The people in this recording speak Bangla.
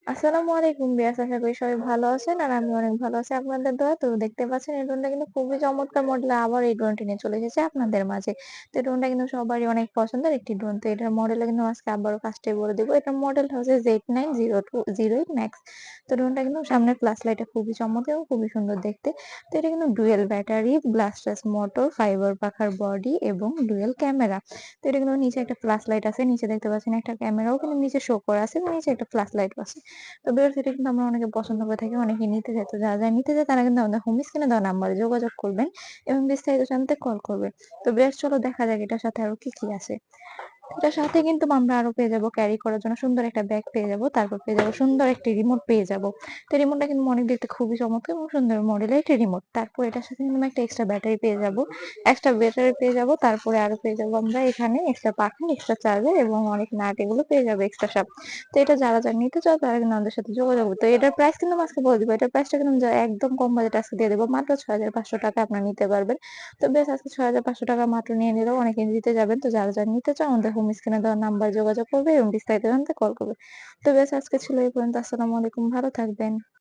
আসসালামু আলাইকুম বিয়াস, আশা করি সবাই ভালো আছেন আর আমি অনেক ভালো আছি আপনাদের দোয়া। তো দেখতে পাচ্ছেন এই ড্রোনটা কিন্তু খুবই চমৎকার মডেল, আবার এই ড্রোনটি নিয়ে চলে এসেছে আপনাদের মাঝে। তো এই ড্রোনটা কিন্তু সবারই অনেক পছন্দের একটি ড্রোন। তো এটার মডেল কিন্তু আজকে আবারও ফার্স্টে বলে দিব। এটার মডেলটা হচ্ছে Z90208 ম্যাক্স। তো ড্রোনটা কিন্তু সামনের ফ্ল্যাশ লাইটটা খুবই চমৎকার এবং খুবই সুন্দর দেখতে। তো এটা কিন্তু ডুয়েল ব্যাটারি, ব্লাস্টারস মোটর, ফাইবার পাখার বডি এবং ডুয়েল ক্যামেরা। তো এটা কিন্তু নিচে একটা ফ্ল্যাশ লাইট আছে, নিচে দেখতে পাচ্ছেন একটা ক্যামেরাও কিন্তু নিচে শো করা আছে এবং নিচে একটা ফ্ল্যাশ লাইটও আছে। তো ভিউয়ার্স, এটা কিন্তু আমরা অনেকে পছন্দ করে থাকি, অনেকে নিতে চায়। তো যারা নিতে চায় তারা কিন্তু আমাদের হোম স্ক্রিনে দেওয়া নাম্বারে যোগাযোগ করবেন এবং বিস্তারিত জানতে কল করবেন। তো ভিউয়ার্স, চলো দেখা যাক এটার সাথে আরো কি আছে। এটার সাথে কিন্তু আমরা আরো পেয়ে যাবো ক্যারি করার জন্য সুন্দর একটা ব্যাগ পেয়ে যাবো। তারপর পেয়ে যাবো সুন্দর একটি রিমোট পেয়ে যাবো। তো রিমোটটা কিন্তু অনেক দেখতে খুবই চমৎকার এবং সুন্দর মডেলের একটি রিমোট। তারপর এটার সাথে কিন্তু আমরা একটা এক্সট্রা ব্যাটারি পেয়ে যাবো। এক্সট্রা ব্যাটারি পেয়ে যাবো। তারপরে আরো পেয়ে যাবো আমরা এখানে এক্সট্রা পাখা, এক্সট্রা চার্জার এবং অনেক নাট, এগুলো পেয়ে যাবো এক্সট্রা সব। তো এটা যারা নিতে চাও তারা কিন্তু আমাদের সাথে যোগাযোগ করবে। তো এটার প্রাইস কিন্তু আমি আজকে বলে দিব। এটার প্রাইসটা কিন্তু একদম কম বাজেটে আজকে দিয়ে দেবো। মাত্র ৬,৫০০ টাকায় আপনারা নিতে পারবেন। তো বেশ, আজকে ৬,৫০০ টাকা মাত্র নিয়ে নিলেও অনেকে দিতে যাবেন। তো যারা নিতে চান আমাদের হোম স্ক্রিনে দেওয়া নাম্বারে যোগাযোগ করবে এবং বিস্তারিত জানতে কল করবে। তো বেশ, আজকে ছিল এই পর্যন্ত। আসসালামু আলাইকুম, ভালো থাকবেন।